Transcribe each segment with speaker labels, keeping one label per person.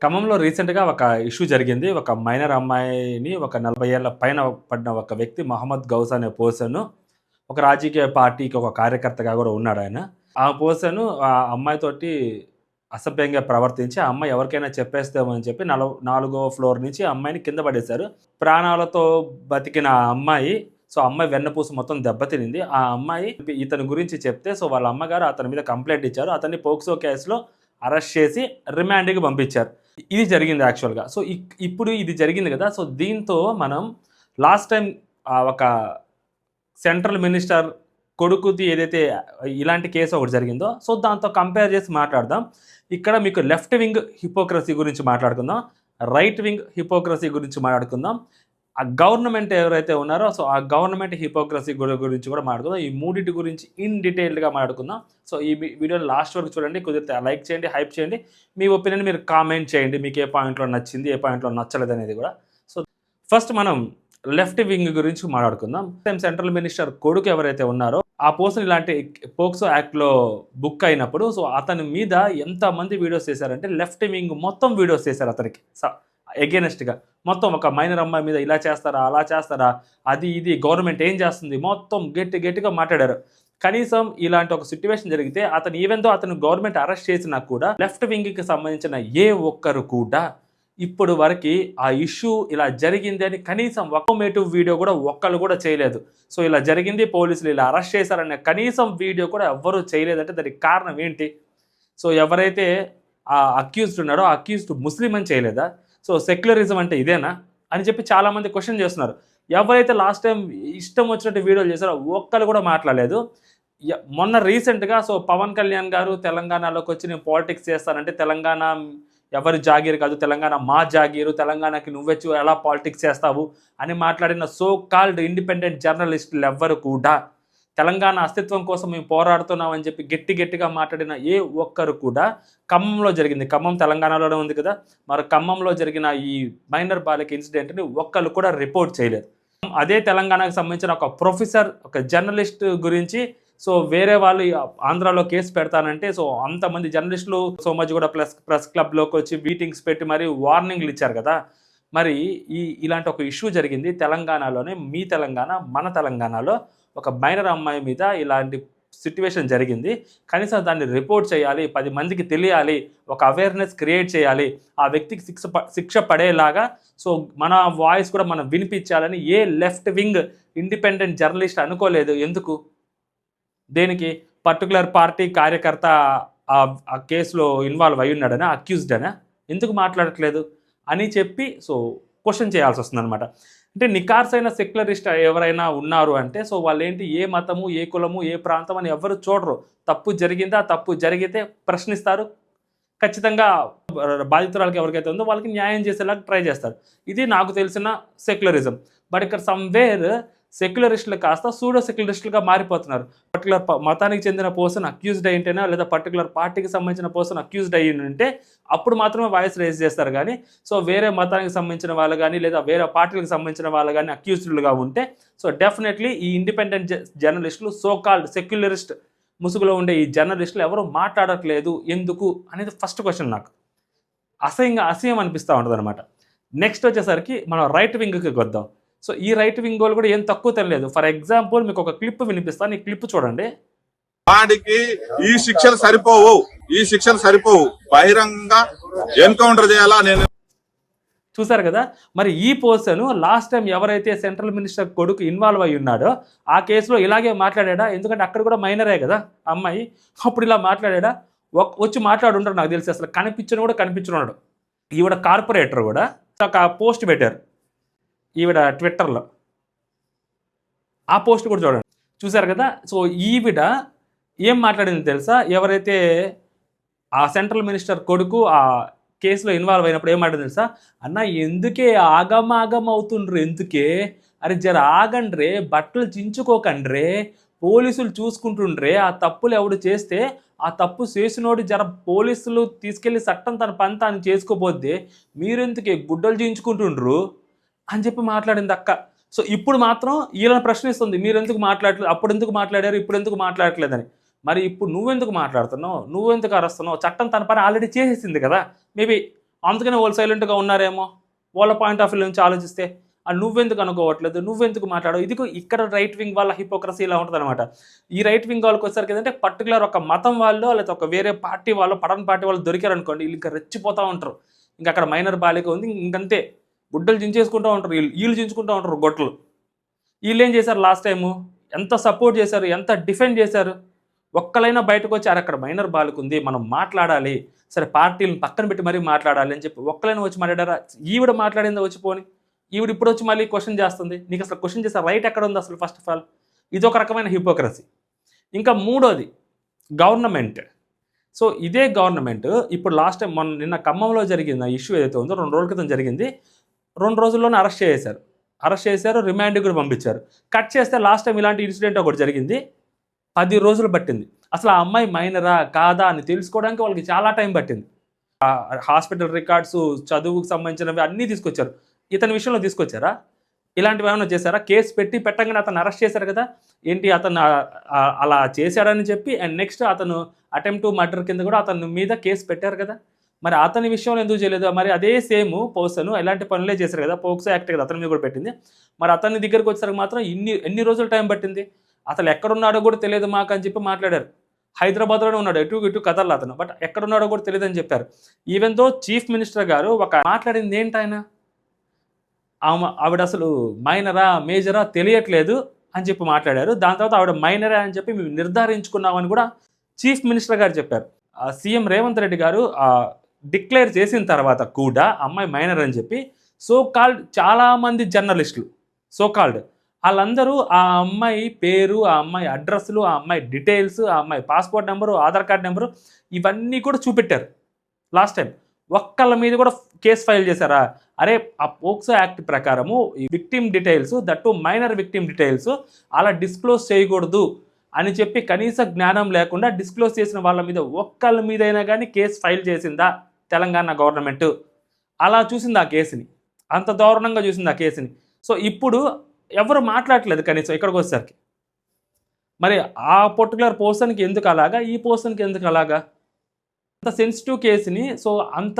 Speaker 1: ఖమ్మంలో రీసెంట్‌గా ఒక ఇష్యూ జరిగింది. ఒక మైనర్ అమ్మాయిని ఒక 40 ఏళ్ల పైన పడిన ఒక వ్యక్తి మహమ్మద్ గౌస్ అనే పర్సన్ ఒక రాజకీయ పార్టీకి ఒక కార్యకర్తగా గూడా ఉన్నాడాయన. ఆ పర్సన్ ఆ అమ్మాయితోటి అసభ్యంగా ప్రవర్తించి, ఆ అమ్మాయి ఎవరికైనా చెప్పేస్తేమో అని చెప్పి నాలుగో ఫ్లోర్ నుంచి ఆ అమ్మాయిని కింద పడేశారు. ప్రాణాలతో బతికిన ఆ అమ్మాయి అమ్మాయి వెన్నపూస మొత్తం దెబ్బతినింది. ఆ అమ్మాయి ఇతని గురించి చెప్తే వాళ్ళ అమ్మగారు అతని మీద కంప్లెయింట్ ఇచ్చారు. అతన్ని పోక్సో కేసులో అరెస్ట్ చేసి రిమాండ్‌కి పంపించారు. ఇది జరిగింది యాక్చువల్‌గా. ఇప్పుడు ఇది జరిగింది గదా! దీంతో మనం లాస్ట్ టైమ్ ఒక సెంట్రల్ మినిస్టర్ కొడుకుది ఏదైతే ఇలాంటి కేసు ఒకటి జరిగిందో, దాంతో కంపేర్ చేసి మాట్లాడదాం. ఇక్కడ మీకు లెఫ్ట్ వింగ్ హిపోక్రసీ గురించి మాట్లాడుకుందాం. రైట్ వింగ్ హిపోక్రసీ గురించి మాట్లాడుకుందాం. ఆ గవర్నమెంట్ ఎవరైతే ఉన్నారో ఆ గవర్నమెంట్ హిపోక్రసీ గురించి కూడా మాట్లాడుకుందాం. ఈ మూడిటి గురించి ఇన్ డీటెయిల్డ్‌గా మాట్లాడుకుందాం. ఈ వీడియోని లాస్ట్ వరకు చూడండి. కుదిరితే లైక్ చేయండి, హైప్ చేయండి. మీ ఒపీనియన్ మీరు కామెంట్ చేయండి. మీకు ఏ పాయింట్‌లో నచ్చింది, ఏ పాయింట్‌లో నచ్చలేదనేది కూడా. ఫస్ట్ మనం లెఫ్ట్ వింగ్ గురించి మాట్లాడుకుందాం. సెంట్రల్ మినిస్టర్ కొడుకు ఎవరైతే ఉన్నారో ఆ పర్సన్ ఇలాంటి పోక్సో యాక్ట్‌లో బుక్ అయినప్పుడు అతని మీద ఎంతమంది వీడియోస్ చేశారంటే లెఫ్ట్ వింగ్ మొత్తం వీడియోస్ చేశారు అతనికి ఎగెనెస్ట్‌గా. మొత్తం ఒక మైనర్ అమ్మాయి మీద ఇలా చేస్తారా, అలా చేస్తారా, అది ఇది గవర్నమెంట్ ఏం చేస్తుంది, మొత్తం గట్టిగా మాట్లాడారు. కనీసం ఇలాంటి ఒక సిట్యుయేషన్ జరిగితే అతను ఈవెన్ దో అతను గవర్నమెంట్ అరెస్ట్ చేసినా కూడా లెఫ్ట్ వింగ్‌కి సంబంధించిన ఏ ఒక్కరు కూడా ఇప్పుడు వరకు ఆ ఇష్యూ ఇలా జరిగింది అని కనీసం ఇన్ఫర్మేటివ్ వీడియో కూడా ఒక్కళ్ళు కూడా చేయలేదు. ఇలా జరిగింది, పోలీసులు ఇలా అరెస్ట్ చేశారనే కనీసం వీడియో కూడా ఎవ్వరూ చేయలేదంటే దానికి కారణం ఏంటి? ఎవరైతే ఆ అక్యూజ్డ్ ఉన్నాడో ఆ అక్యూజ్డ్ ముస్లిం అని చేయలేదా? సెక్యులరిజం అంటే ఇదేనా అని చెప్పి చాలామంది క్వశ్చన్ చేస్తున్నారు. ఎవరైతే లాస్ట్ టైం ఇష్టం వచ్చినట్టు వీడియోలు చేశారో ఒక్కళ్ళు కూడా మాట్లాడలేదు. మొన్న రీసెంట్‌గా పవన్ కళ్యాణ్ గారు తెలంగాణలోకి వచ్చి నేను పాలిటిక్స్ చేస్తానంటే తెలంగాణ ఎవరి జాగీరు కాదు, తెలంగాణ మా జాగీరు, తెలంగాణకి నువ్వెచ్చి ఎలా పాలిటిక్స్ చేస్తావు అని మాట్లాడిన సో కాల్డ్ ఇండిపెండెంట్ జర్నలిస్టులు ఎవ్వరు కూడా తెలంగాణ అస్తిత్వం కోసం మేము పోరాడుతున్నామని చెప్పి గట్టిగా మాట్లాడిన ఏ ఒక్కరు కూడా ఖమ్మంలో జరిగింది, ఖమ్మం తెలంగాణలోనే ఉంది కదా, మరి ఖమ్మంలో జరిగిన ఈ మైనర్ బాలిక ఇన్సిడెంట్ని ఒక్కరు కూడా రిపోర్ట్ చేయలేదు. అదే తెలంగాణకు సంబంధించిన ఒక ప్రొఫెసర్, ఒక జర్నలిస్ట్ గురించి వేరే వాళ్ళు ఆంధ్రాలో కేసు పెడతానంటే అంతమంది జర్నలిస్టులు సోమాజిగూడ ప్రెస్ క్లబ్లోకి వచ్చి మీటింగ్స్ పెట్టి మరి వార్నింగ్లు ఇచ్చారు కదా. మరి ఇలాంటి ఒక ఇష్యూ జరిగింది తెలంగాణలోనే, మీ తెలంగాణ మన తెలంగాణలో ఒక మైనర్ అమ్మాయి మీద ఇలాంటి సిట్యువేషన్ జరిగింది. కనీసం దాన్ని రిపోర్ట్ చేయాలి, 10 మందికి తెలియాలి, ఒక అవేర్నెస్ క్రియేట్ చేయాలి, ఆ వ్యక్తికి శిక్ష పడేలాగా మన వాయిస్ కూడా మనం వినిపించాలని ఏ లెఫ్ట్ వింగ్ ఇండిపెండెంట్ జర్నలిస్ట్ అనుకోలేదు. ఎందుకు? దేనికి? పర్టికులర్ పార్టీ కార్యకర్త ఆ కేసులో ఇన్వాల్వ్ అయి ఉన్నాడనా, అక్యూజ్డ్ అనా, ఎందుకు మాట్లాడట్లేదు అని చెప్పి క్వశ్చన్ చేయాల్సి వస్తుందన్నమాట. అంటే నికార్సైన సెక్యులరిస్ట్ ఎవరైనా ఉన్నారు అంటే వాళ్ళు ఏంటి, ఏ మతము, ఏ కులము, ఏ ప్రాంతం అని ఎవరు చూడరు. తప్పు జరిగిందా, తప్పు జరిగితే ప్రశ్నిస్తారు, ఖచ్చితంగా బాధితురాలకి ఎవరికైతే ఉందో వాళ్ళకి న్యాయం చేసేలాగా ట్రై చేస్తారు. ఇది నాకు తెలిసిన సెక్యులరిజం. బట్ ఇక్కడ సమ్వేర్ సెక్యులరిస్టులు కాస్త సూడో సెక్యులరిస్టులుగా మారిపోతున్నారు. పర్టికులర్ మతానికి చెందిన పర్సన్ అక్యూజ్డ్ అయింటేనా, లేదా పర్టికులర్ పార్టీకి సంబంధించిన పర్సన్ అక్యూజ్డ్ అయ్యి ఉంటే అప్పుడు మాత్రమే వాయిస్ రేజ్ చేస్తారు. కానీ వేరే మతానికి సంబంధించిన వాళ్ళు కానీ, లేదా వేరే పార్టీలకు సంబంధించిన వాళ్ళు కానీ అక్యూజ్డ్లుగా ఉంటే డెఫినెట్లీ ఈ ఇండిపెండెంట్ జర్నలిస్టులు, సో కాల్డ్ సెక్యులరిస్ట్ ముసుగులో ఉండే ఈ జర్నలిస్టులు ఎవరు మాట్లాడట్లేదు ఎందుకు అనేది ఫస్ట్ క్వశ్చన్. నాకు అసహ్యం అనిపిస్తూ ఉంటుంది అనమాట. నెక్స్ట్ వచ్చేసరికి మనం రైట్ వింగ్కి వద్దాం. ఈ రైట్ వింగ్ వాళ్ళు కూడా ఏం తక్కువ తెలియలేదు. ఫర్ ఎగ్జాంపుల్ మీకు ఒక క్లిప్ వినిపిస్తాను, ఈ క్లిప్ చూడండి.
Speaker 2: వాడికి ఈ శిక్షలు సరిపోవు, బహిరంగ ఎన్కౌంటర్ చేయాలా. నేను
Speaker 1: చూసారు కదా. మరి ఈ పర్సన్ లాస్ట్ టైం ఎవరైతే సెంట్రల్ మినిస్టర్ కొడుకు ఇన్వాల్వ్ అయి ఉన్నాడో ఆ కేసులో ఇలాగే మాట్లాడా. ఎందుకంటే అక్కడ కూడా మైనరే కదా అమ్మాయి. అప్పుడు ఇలా మాట్లాడా, వచ్చి మాట్లాడు ఉంటాడు. నాకు తెలిసి అసలు కనిపించనున్నాడు. ఈవిడ కార్పొరేటర్ కూడా ఒక పోస్ట్ పెట్టారు ఈవిడ ట్విట్టర్లో. ఆ పోస్ట్ కూడా చూడండి, చూసారు కదా. ఈవిడ ఏం మాట్లాడింది తెలుసా? ఎవరైతే ఆ సెంట్రల్ మినిస్టర్ కొడుకు ఆ కేసులో ఇన్వాల్వ్ అయినప్పుడు ఏం మాట్లాడింది తెలుసా? అన్న ఎందుకే ఆగమాగం అవుతుండ్రు, ఎందుకే, అరే జర ఆగండ్రే, బట్టలు చించుకోకండ్రే, పోలీసులు చూసుకుంటుండ్రే, ఆ తప్పులు ఎవడు చేస్తే ఆ తప్పు చేసినోడు జర పోలీసులు తీసుకెళ్లి చట్టం తన పని తాను చేసుకోబోద్దే, మీరెందుకే గుడ్డలు చించుకుంటుండ్రు అని చెప్పి మాట్లాడింది అక్క. ఇప్పుడు మాత్రం వీళ్ళని ప్రశ్నిస్తుంది, మీరు ఎందుకు మాట్లాడలేదు, అప్పుడు ఎందుకు మాట్లాడారు, ఇప్పుడు ఎందుకు మాట్లాడట్లేదని. మరి ఇప్పుడు నువ్వెందుకు మాట్లాడుతున్నావు, నువ్వెందుకు అరుస్తున్నావు? చట్టం తన పని ఆల్రెడీ చేసేసింది కదా. మేబీ అందుకనే వాళ్ళు సైలెంట్గా ఉన్నారేమో, వాళ్ళ పాయింట్ ఆఫ్ వ్యూ నుంచి ఆలోచిస్తే. నువ్వెందుకు అనుకోవట్లేదు, నువ్వెందుకు మాట్లాడవు, ఇది ఇక్కడ రైట్ వింగ్ వాళ్ళ హిపోక్రసీ ఇలా ఉంటుంది అనమాట. ఈ రైట్ వింగ్ వాళ్ళకి వచ్చేసరికి ఏంటంటే పర్టికులర్ ఒక మతం వాళ్ళు లేకపోతే ఒక వేరే పార్టీ వాళ్ళు, పడని పార్టీ వాళ్ళు దొరికారు అనుకోండి, వీళ్ళు ఇంకా రెచ్చిపోతూ ఉంటారు. ఇంకా అక్కడ మైనర్ బాలిక ఉంది, ఇంకంతే గుడ్డలు చించేసుకుంటూ ఉంటారు, వీళ్ళు చించుకుంటూ ఉంటారు గొట్టలు. వీళ్ళు ఏం చేశారు లాస్ట్ టైము, ఎంత సపోర్ట్ చేశారు, ఎంత డిఫెండ్ చేశారు. ఒక్కలైనా బయటకు వచ్చి అక్కడ మైనర్ బాలిక ఉంది, మనం మాట్లాడాలి, సరే పార్టీలను పక్కన పెట్టి మరీ మాట్లాడాలి అని చెప్పి ఒక్కలైనా వచ్చి మాట్లాడారా? ఈవిడ మాట్లాడిందా వచ్చిపోని? ఈవిడ ఇప్పుడు వచ్చి మళ్ళీ క్వశ్చన్ చేస్తుంది. నీకు అసలు క్వశ్చన్ చేసే రైట్ ఎక్కడ ఉంది అసలు? ఫస్ట్ ఆఫ్ ఆల్ ఇది ఒక రకమైన హిపోక్రసీ. ఇంకా మూడోది గవర్నమెంట్. సో ఇదే గవర్నమెంట్ ఇప్పుడు లాస్ట్ టైం నిన్న ఖమ్మంలో జరిగిన ఇష్యూ ఏదైతే ఉందో 2 రోజుల క్రితం జరిగింది. 2 రోజుల్లోనే అరెస్ట్ చేశారు, రిమాండ్కి కూడా పంపించారు. కట్ చేస్తే లాస్ట్ టైం ఇలాంటి ఇన్సిడెంట్ ఒకటి జరిగింది, 10 రోజులు పట్టింది. అసలు ఆ అమ్మాయి మైనరా కాదా అని తెలుసుకోవడానికి వాళ్ళకి చాలా టైం పట్టింది. హాస్పిటల్ రికార్డ్స్, చదువుకు సంబంధించినవి అన్నీ తీసుకొచ్చారు. ఇతని విషయంలో తీసుకొచ్చారా? ఇలాంటివి ఏమైనా చేశారా? కేసు పెట్టగానే అతను అరెస్ట్ చేశారు కదా, ఏంటి అతను అలా చేశాడని చెప్పి అండ్ నెక్స్ట్ అతను అటెంప్ట్ మర్డర్ కింద కూడా అతని మీద కేసు పెట్టారు కదా. మరి అతని విషయంలో ఎందుకు చేయలేదు? మరి అదే సేమ్ పర్సన్ ఇలాంటి పనులే చేశారు కదా, పోక్సో యాక్ట్ కదా అతని మీద కూడా పెట్టింది. మరి అతని దగ్గరికి వచ్చేసరికి మాత్రం ఎన్ని రోజులు టైం పట్టింది? అసలు ఎక్కడున్నాడో కూడా తెలియదు మాకు అని చెప్పి మాట్లాడారు. హైదరాబాద్లోనే ఉన్నాడు, ఇటు కదల్లా అతను, బట్ ఎక్కడున్నాడో కూడా తెలియదు అని చెప్పారు. ఈవెన్ దో చీఫ్ మినిస్టర్ గారు ఒక మాట్లాడింది ఏంటి, ఆవిడ అసలు మైనరా మేజరా తెలియట్లేదు అని చెప్పి మాట్లాడారు. దాని తర్వాత ఆవిడ మైనరా అని చెప్పి మేము నిర్ధారించుకున్నామని కూడా చీఫ్ మినిస్టర్ గారు చెప్పారు. సీఎం రేవంత్ రెడ్డి గారు డిక్లేర్ చేసిన తర్వాత కూడా అమ్మాయి మైనర్ అని చెప్పి కాల్డ్ చాలామంది జర్నలిస్టులు కాల్డ్ వాళ్ళందరూ ఆ అమ్మాయి పేరు, ఆ అమ్మాయి అడ్రస్లు, ఆ అమ్మాయి డీటెయిల్స్, ఆ అమ్మాయి passport number, Aadhaar card number ఇవన్నీ కూడా చూపెట్టారు లాస్ట్ టైం. ఒక్కళ్ళ మీద కూడా కేసు ఫైల్ చేశారా? అరే ఆ పోక్సో యాక్ట్ ప్రకారము ఈ victim details, that minor victim details అలా డిస్క్లోజ్ చేయకూడదు అని చెప్పి కనీస జ్ఞానం లేకుండా డిస్క్లోజ్ చేసిన వాళ్ళ మీద ఒక్కళ్ళ మీదైనా కానీ కేసు ఫైల్ చేసిందా తెలంగాణ గవర్నమెంట్? అలా చూసింది ఆ కేసుని, అంత దారుణంగా చూసింది ఆ కేసుని. సో ఇప్పుడు ఎవరు మాట్లాడట్లేదు కనీసం ఇక్కడికి వచ్చేసరికి. మరి ఆ పర్టికులర్ పర్సన్కి ఎందుకు అలాగా, ఈ పర్సన్కి ఎందుకు అలాగా? అంత సెన్సిటివ్ కేసుని అంత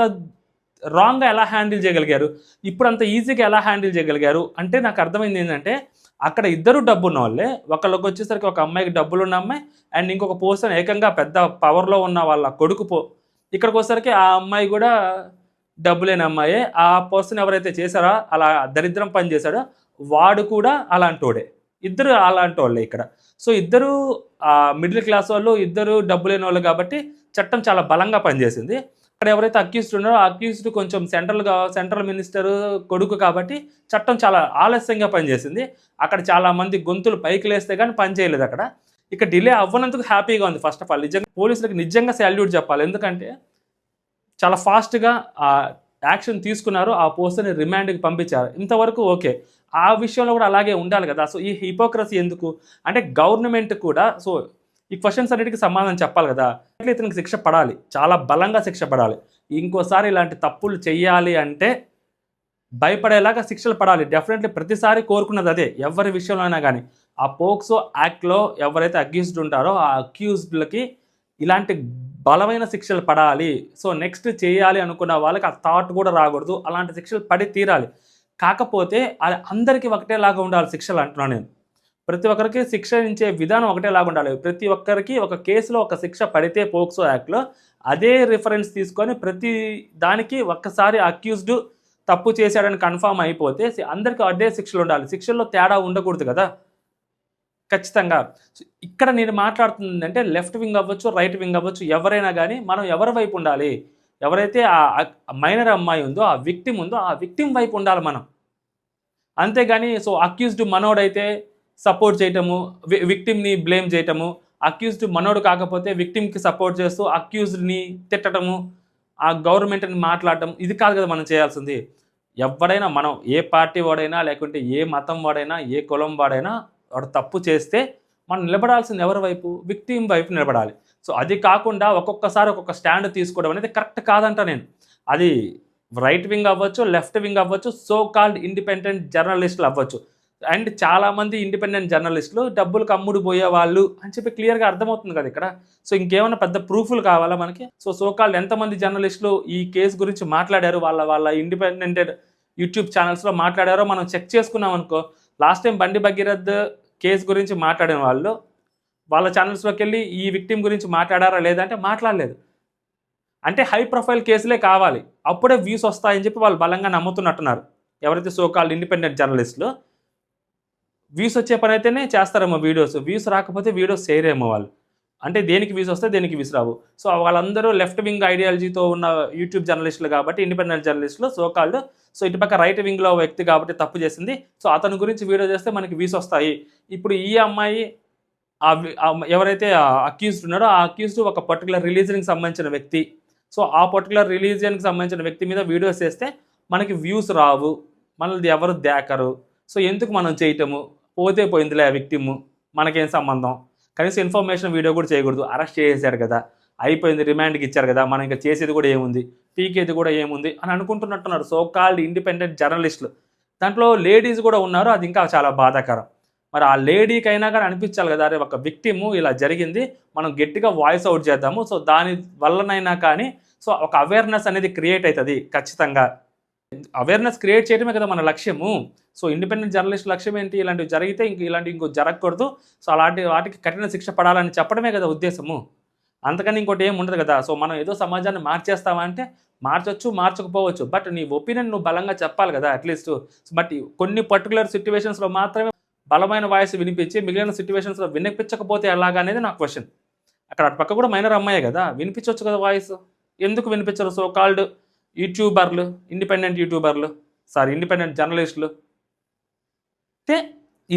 Speaker 1: రాంగ్గా ఎలా హ్యాండిల్ చేయగలిగారు, ఇప్పుడు అంత ఈజీగా ఎలా హ్యాండిల్ చేయగలిగారు అంటే నాకు అర్థమైంది ఏంటంటే అక్కడ ఇద్దరు డబ్బు ఉన్న వాళ్ళే. ఒకళ్ళకి వచ్చేసరికి ఒక అమ్మాయికి డబ్బులు ఉన్న అమ్మాయి అండ్ ఇంకొక పర్సన్ ఏకంగా పెద్ద పవర్లో ఉన్న వాళ్ళ కొడుకు ఇక్కడికి వచ్చేసరికి ఆ అమ్మాయి కూడా డబ్బు లేని అమ్మాయే. ఆ పర్సన్ ఎవరైతే చేశారో అలా దరిద్రం పని చేశాడో వాడు కూడా అలాంటోడే. ఇద్దరు అలాంటి వాళ్ళే ఇక్కడ. సో ఇద్దరు మిడిల్ క్లాస్ వాళ్ళు, ఇద్దరు డబ్బు లేని వాళ్ళు కాబట్టి చట్టం చాలా బలంగా పనిచేసింది. అక్కడ ఎవరైతే అక్యూజ్డ్ ఉన్నారో ఆ అక్యూజ్డ్ కొంచెం సెంట్రల్ మినిస్టర్ కొడుకు కాబట్టి చట్టం చాలా ఆలస్యంగా పనిచేసింది. అక్కడ చాలామంది గొంతులు పైకి లేస్తే కానీ పని చేయలేదు అక్కడ. ఇక డిలే అవ్వనందుకు హ్యాపీగా ఉంది. ఫస్ట్ ఆఫ్ ఆల్ నిజంగా పోలీసులకు నిజంగా శాల్యూట్ చెప్పాలి. ఎందుకంటే చాలా ఫాస్ట్గా యాక్షన్ తీసుకున్నారు, ఆ పర్సన్ని రిమాండ్కి పంపించారు. ఇంతవరకు ఓకే, ఆ విషయంలో కూడా అలాగే ఉండాలి కదా. సో ఈ హిపోక్రసీ ఎందుకు అంటే గవర్నమెంట్ కూడా ఈ క్వశ్చన్స్ అన్నిటికీ సమాధానం చెప్పాలి కదా. ఇతనికి శిక్ష పడాలి, చాలా బలంగా శిక్ష పడాలి. ఇంకోసారి ఇలాంటి తప్పులు చెయ్యాలి అంటే భయపడేలాగా శిక్షలు పడాలి. డెఫినెట్లీ ప్రతిసారి కోరుకున్నది అదే, ఎవరి విషయంలో అయినా కానీ. ఆ పోక్సో యాక్ట్లో ఎవరైతే అక్యూజ్డ్ ఉంటారో ఆ అక్యూజ్డ్లకి ఇలాంటి బలమైన శిక్షలు పడాలి. నెక్స్ట్ చేయాలి అనుకున్న వాళ్ళకి ఆ థాట్ కూడా రాకూడదు, అలాంటి శిక్షలు పడి తీరాలి. కాకపోతే అది అందరికీ ఒకటేలాగా ఉండాలి శిక్షలు అంటున్నాను నేను. ప్రతి ఒక్కరికి శిక్షించే విధానం ఒకటేలాగా ఉండాలి. ప్రతి ఒక్కరికి ఒక కేసులో ఒక శిక్ష పడితే పోక్సో యాక్ట్లో అదే రిఫరెన్స్ తీసుకొని ప్రతి దానికి ఒక్కసారి అక్యూజ్డ్ తప్పు చేశాడని కన్ఫామ్ అయిపోతే అందరికీ అదే శిక్షలు ఉండాలి. శిక్షల్లో తేడా ఉండకూడదు కదా ఖచ్చితంగా. ఇక్కడ నేను మాట్లాడుతుంది అంటే లెఫ్ట్ వింగ్ అవ్వచ్చు, రైట్ వింగ్ అవ్వచ్చు, ఎవరైనా కానీ మనం ఎవరి వైపు ఉండాలి? ఎవరైతే ఆ మైనర్ అమ్మాయి ఉందో, ఆ విక్టిమ్ ఉందో ఆ విక్టిమ్ వైపు ఉండాలి మనం. అంతేగాని అక్యూజ్డ్ మనోడైతే సపోర్ట్ చేయటము, విక్టిమ్ని బ్లేమ్ చేయటము, అక్యూజ్డ్ మనోడు కాకపోతే విక్టిమ్కి సపోర్ట్ చేస్తూ అక్యూజ్డ్ని తిట్టడము, ఆ గవర్నమెంట్ని మాట్లాడటం, ఇది కాదు కదా మనం చేయాల్సింది. ఎవడైనా మనం ఏ పార్టీ వాడైనా లేకుంటే ఏ మతం వాడైనా ఏ కులం వాడైనా వాడు తప్పు చేస్తే మనం నిలబడాల్సింది ఎవరి వైపు? విక్టిమ్ వైపు నిలబడాలి. అది కాకుండా ఒక్కొక్కసారి ఒక్కొక్క స్టాండ్ తీసుకోవడం అనేది కరెక్ట్ కాదంట నేను. అది రైట్ వింగ్ అవ్వచ్చు, లెఫ్ట్ వింగ్ అవ్వచ్చు, కాల్డ్ ఇండిపెండెంట్ జర్నలిస్టులు అవ్వచ్చు, అండ్ చాలామంది ఇండిపెండెంట్ జర్నలిస్టులు డబ్బులకు అమ్ముడు పోయే వాళ్ళు అని చెప్పి క్లియర్గా అర్థమవుతుంది కదా ఇక్కడ. సో ఇంకేమైనా పెద్ద ప్రూఫ్లు కావాలా మనకి? సోకాల్డ్ ఎంతమంది జర్నలిస్టులు ఈ కేసు గురించి మాట్లాడారు, వాళ్ళ ఇండిపెండెంట్ యూట్యూబ్ ఛానల్స్లో మాట్లాడారో మనం చెక్ చేసుకున్నాం అనుకో. లాస్ట్ టైం బండి భగీరథ్ కేసు గురించి మాట్లాడిన వాళ్ళు వాళ్ళ ఛానల్స్లోకి వెళ్ళి ఈ విక్టిమ్ గురించి మాట్లాడారా లేదంటే మాట్లాడలేదు. అంటే హై ప్రొఫైల్ కేసులే కావాలి, అప్పుడే వ్యూస్ వస్తాయని చెప్పి వాళ్ళు బలంగా నమ్ముతున్నట్టున్నారు ఎవరైతే సోకాల్డ్ ఇండిపెండెంట్ జర్నలిస్టులు. వ్యూస్ వచ్చే పని అయితేనే చేస్తారేమో వీడియోస్, వ్యూస్ రాకపోతే వీడియోస్ చేయరేమో వాళ్ళు. అంటే దేనికి వ్యూస్ వస్తే దేనికి వ్యూస్ రావు. సో వాళ్ళందరూ లెఫ్ట్ వింగ్ ఐడియాలజీతో ఉన్న యూట్యూబ్ జర్నలిస్టులు కాబట్టి ఇండిపెండెంట్ జర్నలిస్టులు సోకాల్డ్. సో ఇటుపక్క రైట్ వింగ్లో వ్యక్తి కాబట్టి తప్పు చేసింది. సో అతని గురించి వీడియో చేస్తే మనకి వ్యూస్ వస్తాయి. ఇప్పుడు ఈ అమ్మాయి ఎవరైతే అక్యూజ్డ్ ఉన్నాడో ఆ అక్యూజ్డ్ ఒక పర్టికులర్ రిలీజన్కి సంబంధించిన వ్యక్తి. సో ఆ పర్టికులర్ రిలీజియన్కి సంబంధించిన వ్యక్తి మీద వీడియోస్ చేస్తే మనకి వ్యూస్ రావు, మనది ఎవరు దేకరు. సో ఎందుకు మనం చేయటము? పోతే పోయిందిలే ఆ విక్టిమ్, మనకేం సంబంధం, కనీసం ఇన్ఫర్మేషన్ వీడియో కూడా చేయకూడదు. అరెస్ట్ చేసేసారు కదా, అయిపోయింది, రిమాండ్కి ఇచ్చారు కదా, మనం ఇంకా చేసేది కూడా ఏముంది, పీకేది కూడా ఏముంది అని అనుకుంటున్నట్టున్నారు సోకాల్డ్ ఇండిపెండెంట్ జర్నలిస్టులు. దాంట్లో లేడీస్ కూడా ఉన్నారు, అది ఇంకా చాలా బాధాకరం. మరి ఆ లేడీకైనా కానీ అనిపించాలి కదా, అరే ఒక విక్టిమ్ ఇలా జరిగింది, మనం గట్టిగా వాయిస్ అవుట్ చేద్దాము. సో దాని వల్లనైనా కానీ సో ఒక అవేర్నెస్ అనేది క్రియేట్ అవుతుంది. ఖచ్చితంగా అవేర్నెస్ క్రియేట్ చేయడమే కదా మన లక్ష్యము. సో ఇండిపెండెంట్ జర్నలిస్ట్ లక్ష్యం ఏంటి? ఇలాంటివి జరిగితే ఇంకో జరగకూడదు, సో అలాంటి వాటికి కఠిన శిక్ష పడాలని చెప్పడమే కదా ఉద్దేశము. అంతకని ఇంకోటి ఏమి ఉండదు కదా. సో మనం ఏదో సమాజాన్ని మార్చేస్తామా అంటే మార్చొచ్చు, మార్చకపోవచ్చు, బట్ నీ ఒపీనియన్ నువ్వు బలంగా చెప్పాలి కదా అట్లీస్ట్. బట్ కొన్ని పర్టికులర్ సిచ్యువేషన్స్లో మాత్రమే బలమైన వాయిస్ వినిపించి మిగిలిన సిచ్యువేషన్స్లో వినిపించకపోతే ఎలాగా అనేది నా క్వశ్చన్. అక్కడ అటు పక్క కూడా మైనర్ అమ్మాయే కదా, వినిపించవచ్చు కదా వాయిస్, ఎందుకు వినిపించరు సోకాల్డ్ యూట్యూబర్లు, ఇండిపెండెంట్ యూట్యూబర్లు, ఇండిపెండెంట్ జర్నలిస్టులు? అంటే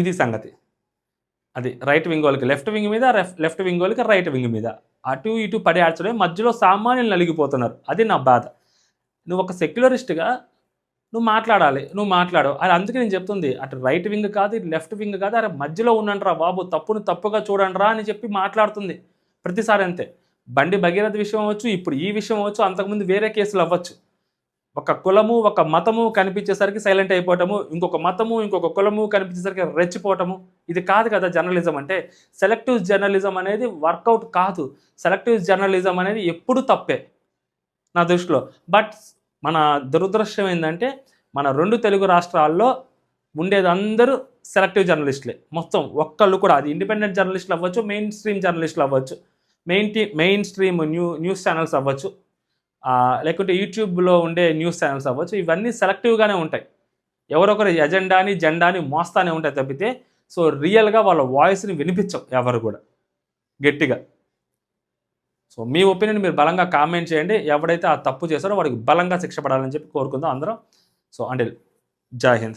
Speaker 1: ఇది సంగతి. అది రైట్ వింగ్ వాళ్ళకి లెఫ్ట్ వింగ్ మీద, లెఫ్ట్ వింగ్ వాళ్ళకి రైట్ వింగ్ మీద అటు ఇటు పడి ఆడ్చడం, మధ్యలో సామాన్యులు నలిగిపోతున్నారు. అది నా బాధ. నువ్వు ఒక సెక్యులరిస్ట్గా నువ్వు మాట్లాడాలి, నువ్వు మాట్లాడు. అది అందుకే నేను చెప్తుంది, అటు రైట్ వింగ్ కాదు, ఇటు లెఫ్ట్ వింగ్ కాదు, అరే మధ్యలో ఉండండిరా బాబు, తప్పును తప్పుగా చూడండిరా అని చెప్పి మాట్లాడుతుంది ప్రతిసారి. అంతే. బండి భగీరథ విషయం అవ్వచ్చు, ఇప్పుడు ఈ విషయం అవ్వచ్చు, అంతకుముందు వేరే కేసులు అవ్వచ్చు. ఒక కులము, ఒక మతము కనిపించేసరికి సైలెంట్ అయిపోవటము, ఇంకొక మతము, ఇంకొక కులము కనిపించేసరికి రెచ్చిపోవటము, ఇది కాదు కదా జర్నలిజం అంటే. సెలెక్టివ్ జర్నలిజం అనేది వర్కౌట్ కాదు. సెలెక్టివ్ జర్నలిజం అనేది ఎప్పుడు తప్పే నా దృష్టిలో. బట్ మన దురదృష్టం ఏంటంటే మన 2 తెలుగు రాష్ట్రాల్లో ఉండేది అందరూ సెలెక్టివ్ జర్నలిస్టులే మొత్తం. ఒక్కళ్ళు కూడా, అది ఇండిపెండెంట్ జర్నలిస్టులు అవ్వచ్చు, మెయిన్ స్ట్రీమ్ జర్నలిస్టులు అవ్వచ్చు, మెయిన్ స్ట్రీమ్ న్యూస్ ఛానల్స్ అవ్వచ్చు, లేకుంటే యూట్యూబ్లో ఉండే న్యూస్ ఛానల్స్ అవ్వచ్చు, ఇవన్నీ సెలెక్టివ్గానే ఉంటాయి. ఎవరొకరు ఎజెండాని జెండాని మోస్తానే ఉంటాయి తప్పితే సో రియల్గా వాళ్ళ వాయిస్ని వినిపించవు ఎవరు కూడా గట్టిగా. సో మీ ఒపీనియన్ మీరు బలంగా కామెంట్ చేయండి. ఎవడైతే ఆ తప్పు చేశారో వాడికి బలంగా శిక్ష పడాలని చెప్పి కోరుకుందాం అందరం. సో అంటిల్ జై హింద్.